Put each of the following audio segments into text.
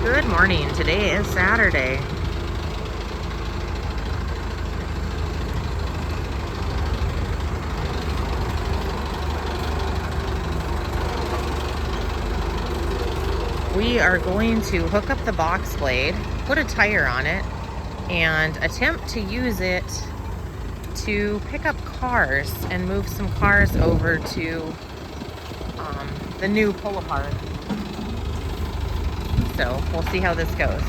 Good morning. Today is Saturday. We are going to hook up the box blade, put a tire on it, and attempt to use it to pick up cars and move some cars over to the new pull-apart. So we'll see how this goes.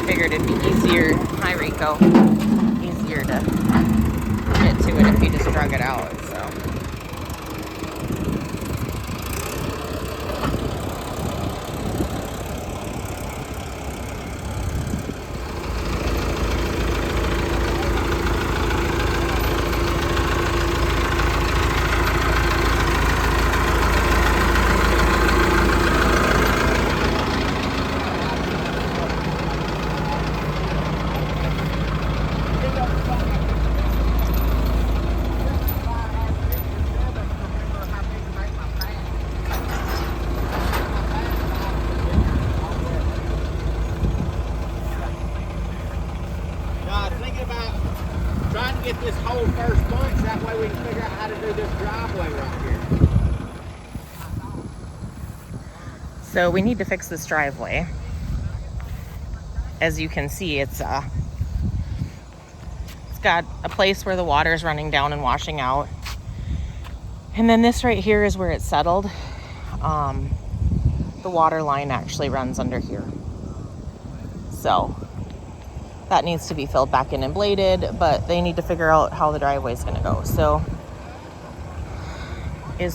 Figured it'd be easier, hi Rico, easier to get to it if you just drug it out, so. Trying to get this whole first bunch, that way we can figure out how to do this driveway right here. So we need to fix this driveway. As you can see, it's got a place where the water is running down and washing out. And then this right here is where it's settled. The water line actually runs under here. So that needs to be filled back in and bladed, but they need to figure out how the driveway is going to go. So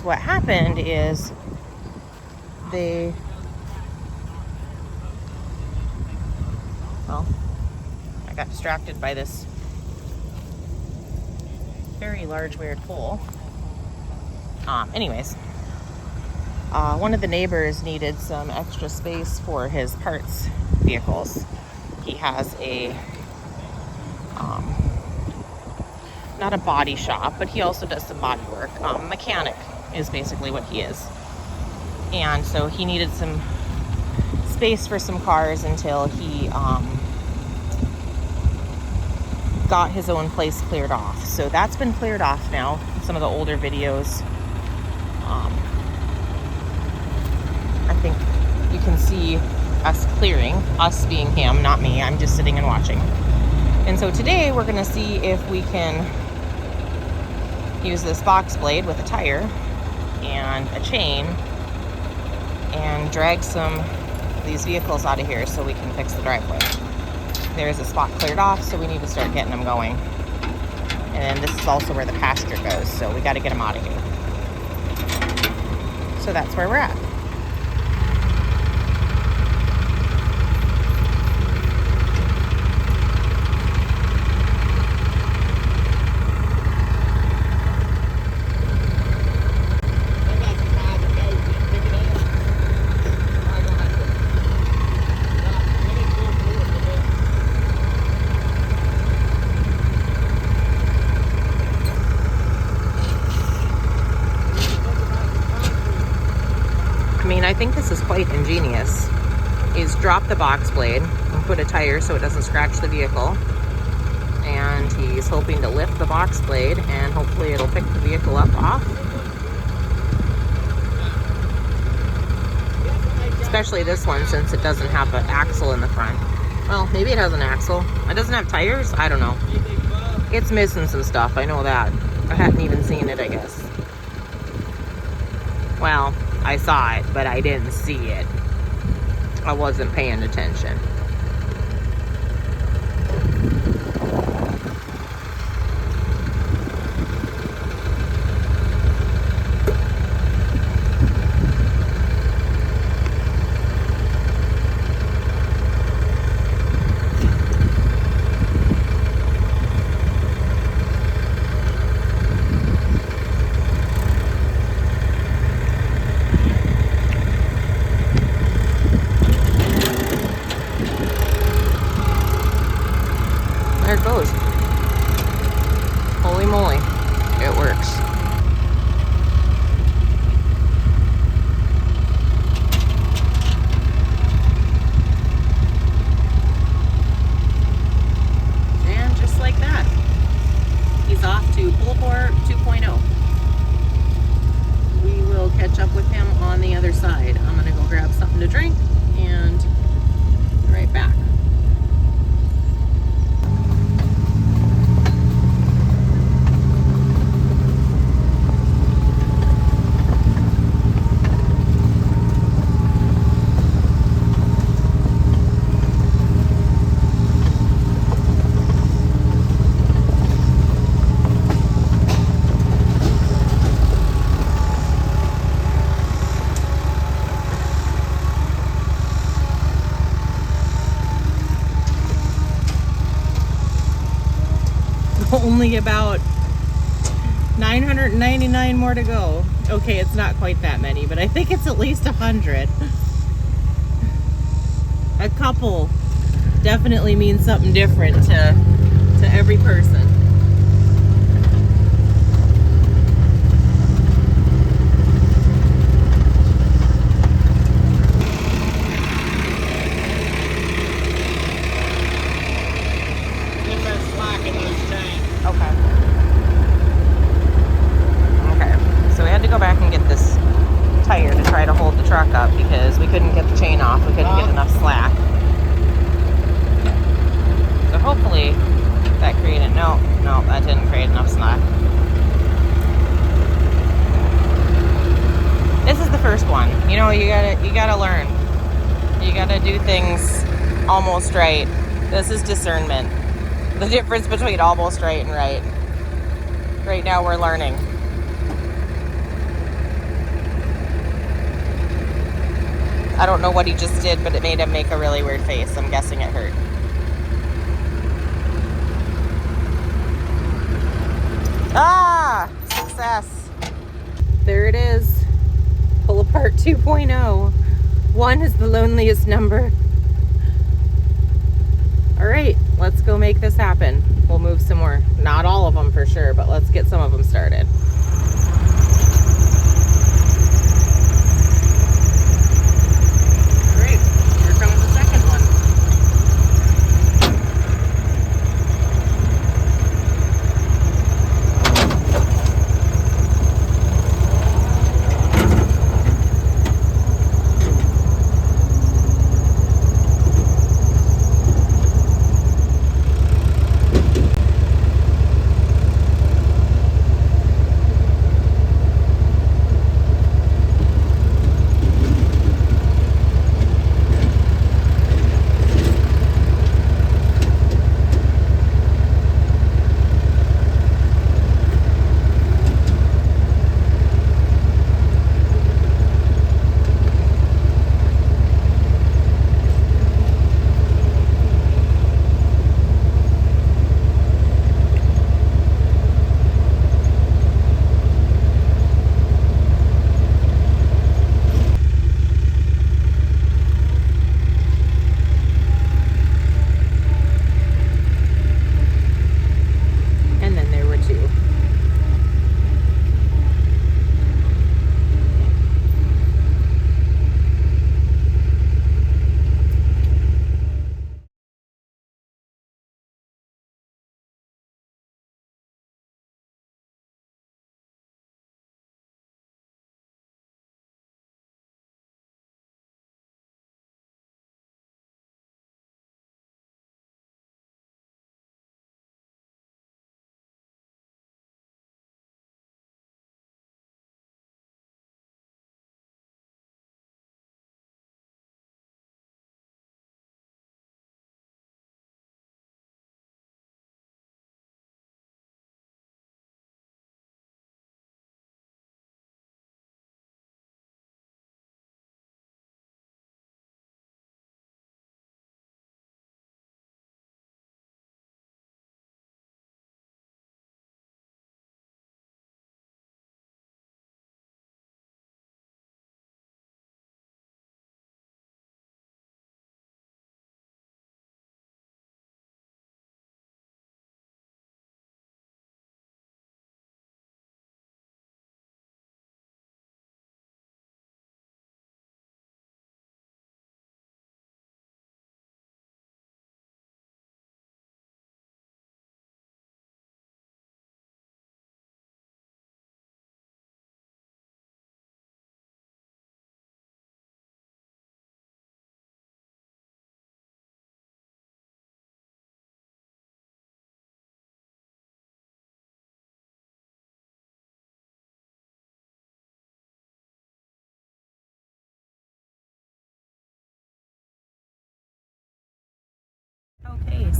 what happened is I got distracted by this very large weird pole. Anyways, one of the neighbors needed some extra space for his parts vehicles. He has a not a body shop, but he also does some body work. Mechanic is basically what he is. And so he needed some space for some cars until he got his own place cleared off. So that's been cleared off now. Some of the older videos, I think you can see us clearing, us being him, not me. I'm just sitting and watching. And so today we're gonna see if we can use this box blade with a tire and a chain and drag some of these vehicles out of here so we can fix the driveway. There's a spot cleared off, so we need to start getting them going. And then this is also where the pasture goes, so we got to get them out of here. So that's where we're at. I think this is quite ingenious. He's dropped the box blade and put a tire so it doesn't scratch the vehicle. And he's hoping to lift the box blade and hopefully it'll pick the vehicle up off. Especially this one since it doesn't have an axle in the front. Well, maybe it has an axle. It doesn't have tires? I don't know. It's missing some stuff, I know that. I hadn't even seen it, I guess. Well, I saw it, but I didn't see it. I wasn't paying attention. trucks. And just like that, he's off to Pullport 2.0. We will catch up with him on the other side. I'm gonna go grab something to drink and be right back. Only about 999 more to go. Okay, it's not quite that many, but I think it's at least 100. A couple definitely means something different to every person. Go back and get this tire to try to hold the truck up because we couldn't get the chain off. We couldn't get enough slack. So hopefully that created, no, that didn't create enough slack. This is the first one. You know, you gotta learn. You gotta do things almost right. This is discernment. The difference between almost right and right. Right now we're learning. I don't know what he just did, but it made him make a really weird face. I'm guessing it hurt. Ah! Success. There it is. Pull apart 2.0. 1 is the loneliest number. All right, let's go make this happen. We'll move some more. Not all of them for sure, but let's get some of them started.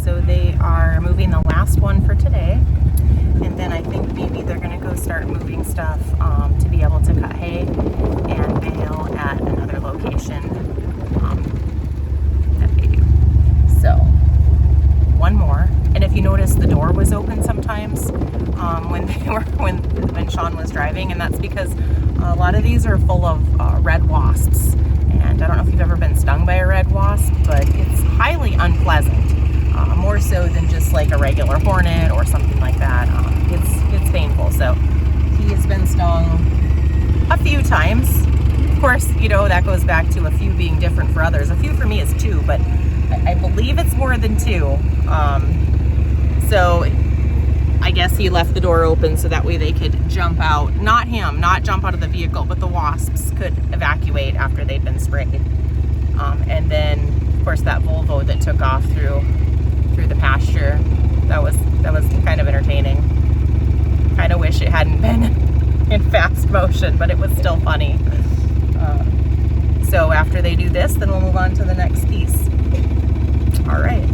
So they are moving the last one for today. And then I think maybe they're going to go start moving stuff to be able to cut hay and bale at another location that they do. So, one more. And if you notice, the door was open sometimes when Sean was driving, and that's because a lot of these are full of red wasps. And I don't know if you've ever been stung by a red wasp, but it's highly unpleasant. More so than just like a regular hornet or something like that. It's painful. So he has been stung a few times. Of course, that goes back to a few being different for others. A few for me is 2, but I believe it's more than 2. So I guess he left the door open so that way they could jump out. Not him, not jump out of the vehicle, but the wasps could evacuate after they'd been sprayed. And then, of course, that Volvo that took off through the pasture, that was kind of entertaining. Kind of wish it hadn't been in fast motion, but it was still funny. So after they do this, then we'll move on to the next piece. All right.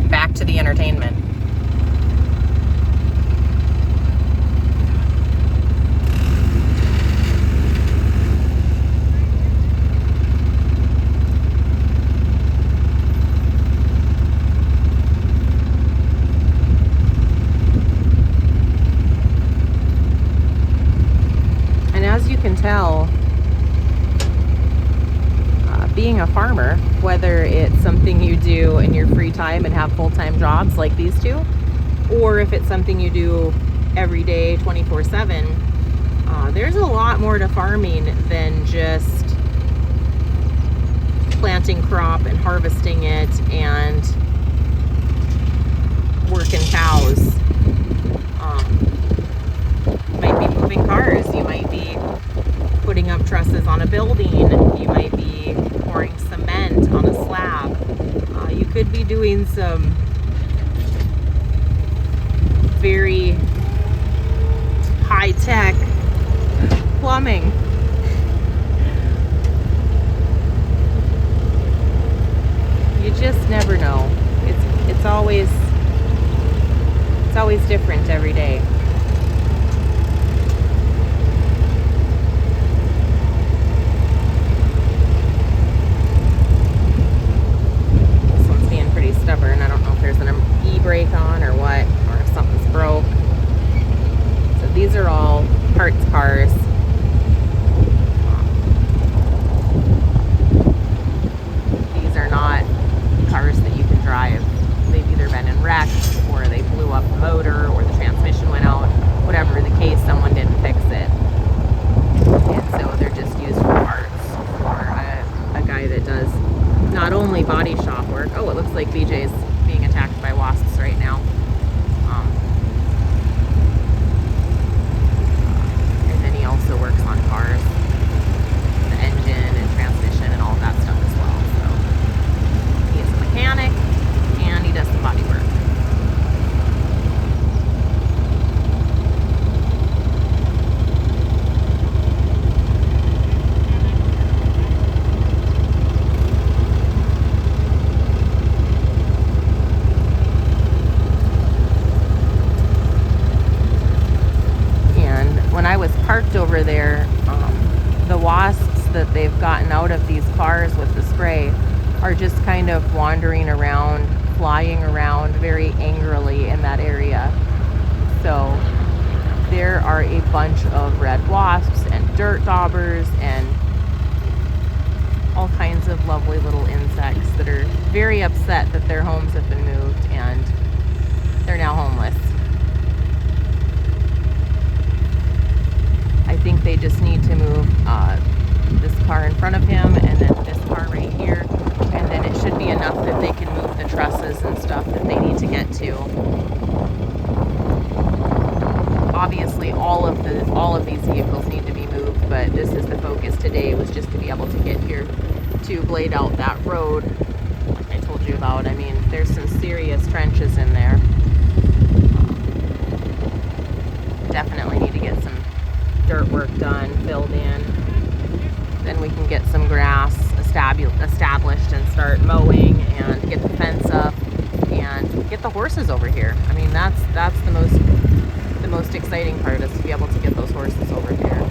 Back to the entertainment. As you can tell, being a farmer, whether it's something you do in your free time and have full-time jobs like these two, or if it's something you do every day 24/7, there's a lot more to farming than just planting crop and harvesting it and working cows. You might be moving cars, you might be putting up trusses on a building, you might be pouring cement on a slab, you could be doing some very high-tech plumbing. You just never know. It's always different every day. Stubborn. I don't know if there's an e-brake on or what, or if something's broke. So these are all parts cars. These are not cars that you can drive. They've either been in wrecks, or they blew up the motor, or the transmission went out. Whatever the case, someone didn't fix it. And so they're just used for parts for a guy that does not only body shop work. Oh, it looks like BJ's being attacked by wasps right now. And then he also works on cars, the engine and transmission and all of that stuff as well. So he is a mechanic and he does some body work. When I was parked over there, the wasps that they've gotten out of these cars with the spray are just kind of wandering around, flying around very angrily in that area. So there are a bunch of red wasps and dirt daubers and all kinds of lovely little insects that are very upset that their homes have been moved and they're now homeless. I think they just need to move this car in front of him and then this car right here, and then it should be enough that they can move the trusses and stuff that they need to get to. Obviously all of these vehicles need to be moved, but this is the focus today, was just to be able to get here to blade out that road like I told you about. I mean, there's some serious trenches in there. Definitely need to get some dirt work done, filled in. Then we can get some grass, established and start mowing and get the fence up and get the horses over here. I mean, that's the most exciting part, is to be able to get those horses over here.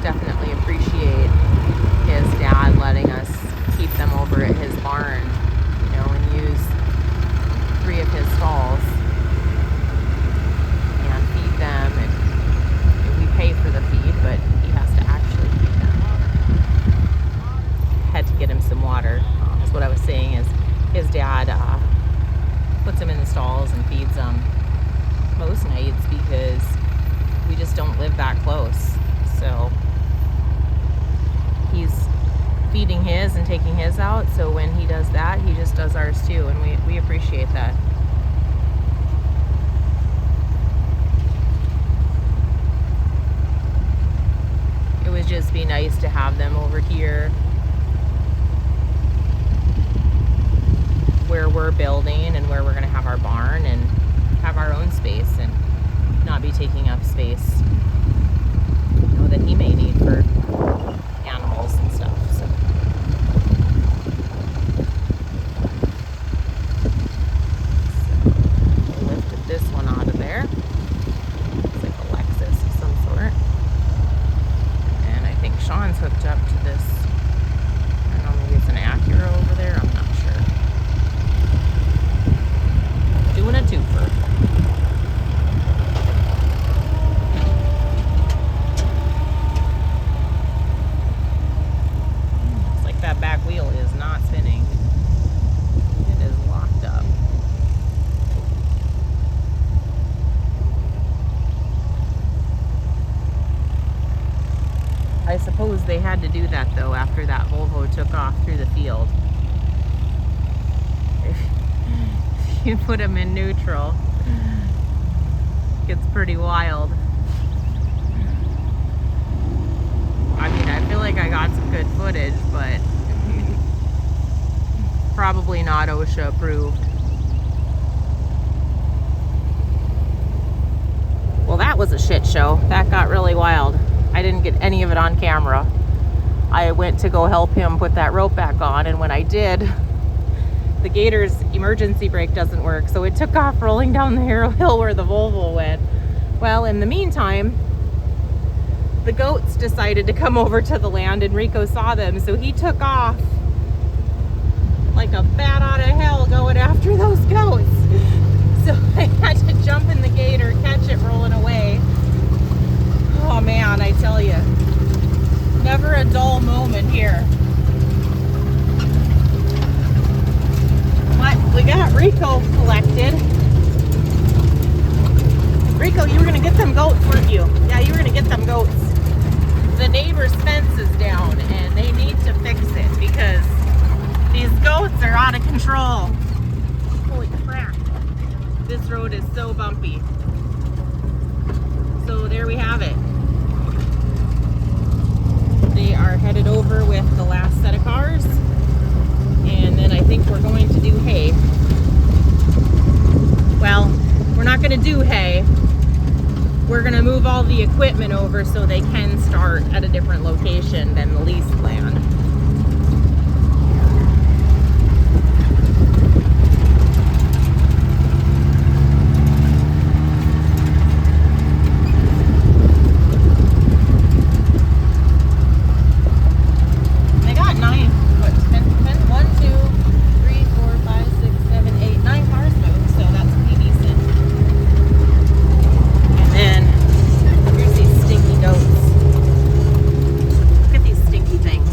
Definitely appreciate his dad letting us keep them over at his barn, you know, and use 3 of his stalls and feed them. And we pay for the feed, but he has to actually feed them. Had to get him some water. Is what I was saying, is his dad puts him in the stalls and feeds them most nights, because we just don't live that close. So he's feeding his and taking his out, so when he does that, he just does ours too, and we appreciate that. It would just be nice to have them over here where we're building and where we're going to have our barn, and have our own space and not be taking up space, you know, that he may need for animals and stuff. So we lifted this one out of there. It's like a Lexus of some sort. And I think Sean's hooked up to this. I don't know, maybe it's an Acura over there. I'm not sure. Doing a twofer. That back wheel is not spinning. It is locked up. I suppose they had to do that though after that Volvo took off through the field. If you put them in neutral, it gets pretty wild. I mean, I feel like I got some good footage, but probably not OSHA approved. Well, that was a shit show. That got really wild. I didn't get any of it on camera. I went to go help him put that rope back on, and when I did, the Gator's emergency brake doesn't work, so it took off rolling down the hill where the Volvo went. Well, in the meantime, the goats decided to come over to the land, and Rico saw them, so he took off like a bat out of hell going after those goats. So I had to jump in the Gator, catch it rolling away. Oh man, I tell you, never a dull moment here. But we got Rico collected. Rico, you were gonna get them goats, weren't you? Yeah, you were gonna get them goats. The neighbor's fence is down and they need to fix it because these goats are out of control. Holy crap. This road is so bumpy. So there we have it. They are headed over with the last set of cars. And then I think we're going to do hay. Well, we're not going to do hay. We're going to move all the equipment over so they can start at a different location than the leased land. They got 9 cars moved, so that's pretty decent. And then here's these stinky goats. Look at these stinky things.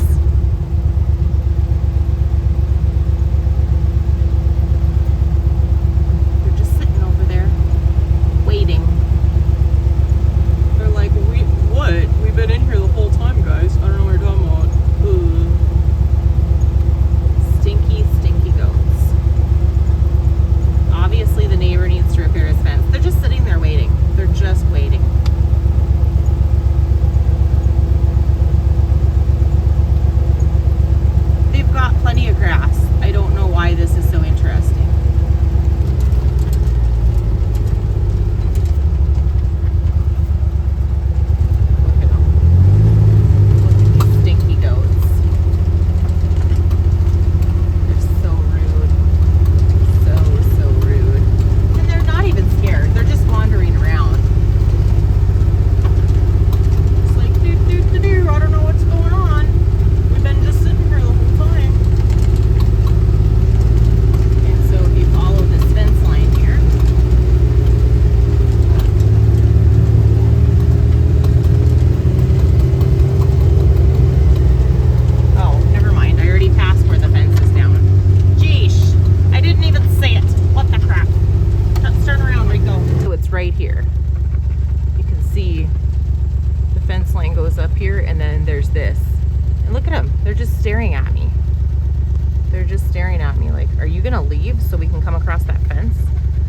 gonna leave so we can come across that fence?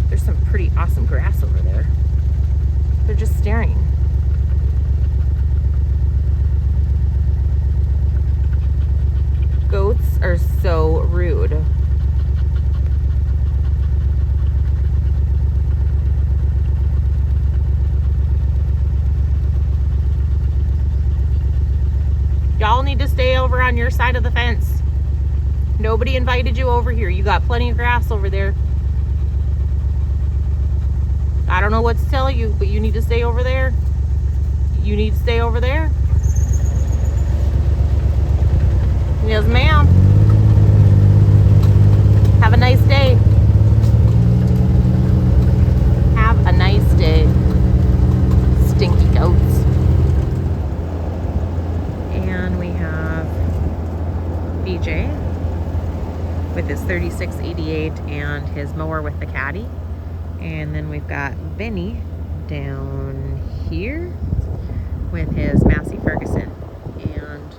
There's some pretty awesome grass over there. They're just staring. Goats are so rude. Y'all need to stay over on your side of the fence. Nobody invited you over here. You got plenty of grass over there. I don't know what to tell you, but you need to stay over there. You need to stay over there. Yes, ma'am. Have a nice day. Have a nice day. Stinky goats. And we have BJ with his 3688 and his mower with the caddy. And then we've got Benny down here with his Massey Ferguson and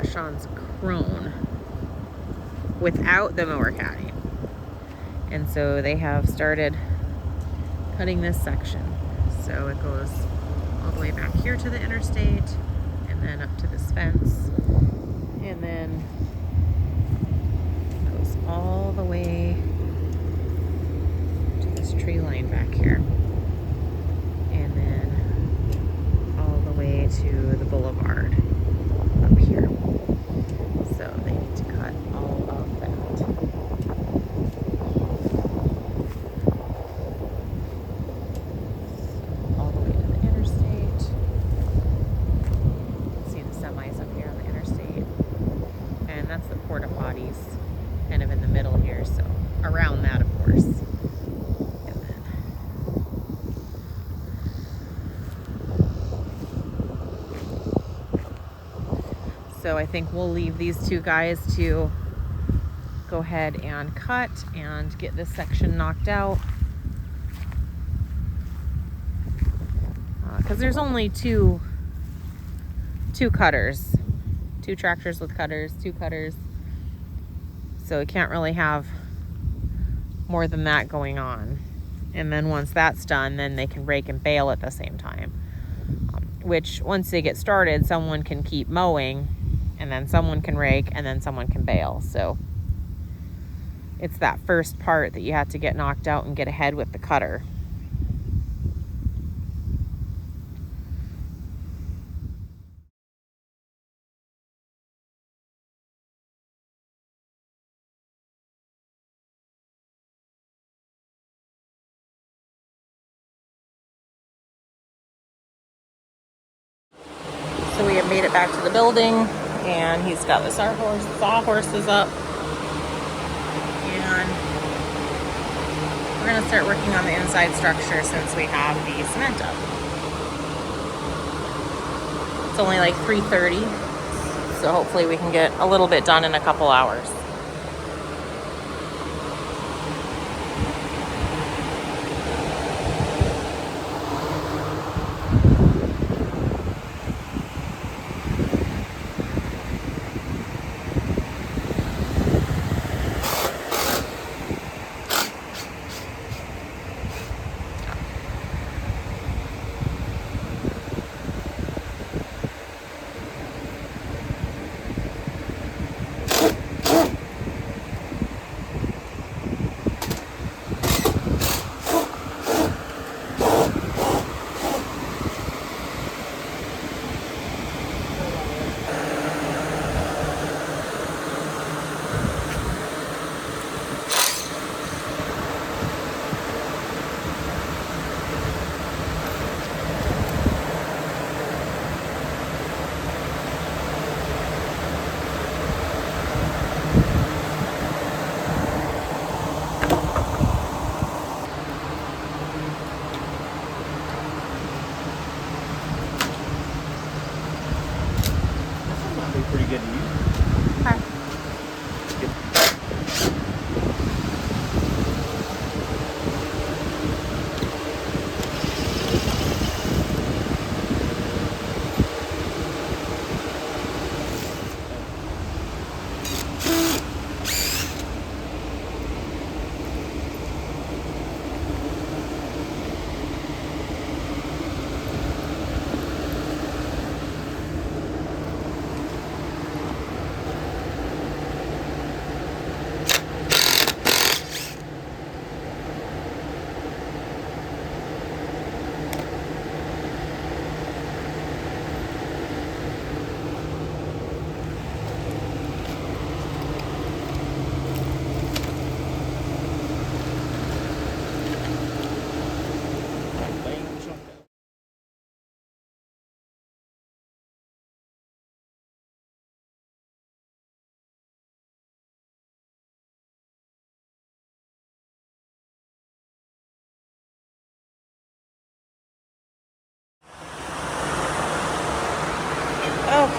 Sean's Krone without the mower caddy. And so they have started cutting this section. So it goes all the way back here to the interstate and then up to this fence. And then goes all the way to this tree line back here. And then all the way to the boulevard up here. So they need to cut all of that. All the way to the interstate. See the semis up here on the interstate. And that's the porta potties kind of in the middle here, so around that, of course. And then so I think we'll leave these two guys to go ahead and cut and get this section knocked out. Because there's only two cutters. 2 tractors with cutters, 2 cutters. So we can't really have more than that going on. And then once that's done, then they can rake and bale at the same time. Which, once they get started, someone can keep mowing, and then someone can rake, and then someone can bale. So it's that first part that you have to get knocked out and get ahead with the cutter. So we have made it back to the building, and he's got the sawhorses up. And we're gonna start working on the inside structure since we have the cement up. It's only like 3:30, so hopefully we can get a little bit done in a couple hours.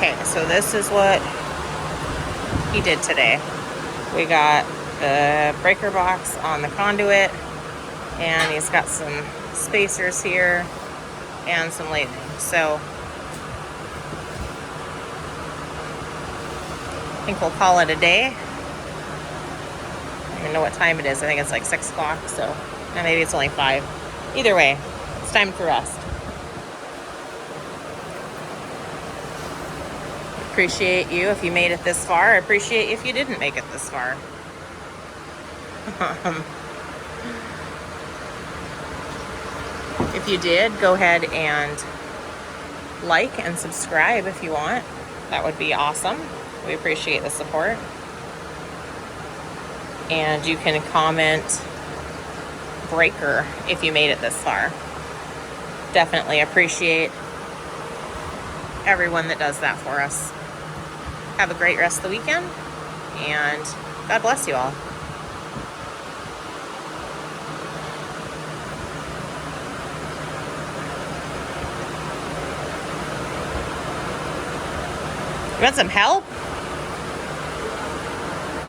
Okay, so this is what he did today. We got the breaker box on the conduit, and he's got some spacers here and some lathing. So I think we'll call it a day. I don't even know what time it is. I think it's like 6 o'clock, so maybe it's only 5. Either way, it's time to rest. Appreciate you if you made it this far. I appreciate you if you didn't make it this far. If you did, go ahead and like and subscribe if you want. That would be awesome. We appreciate the support. And you can comment breaker if you made it this far. Definitely appreciate everyone that does that for us. Have a great rest of the weekend, and God bless you all. You want some help?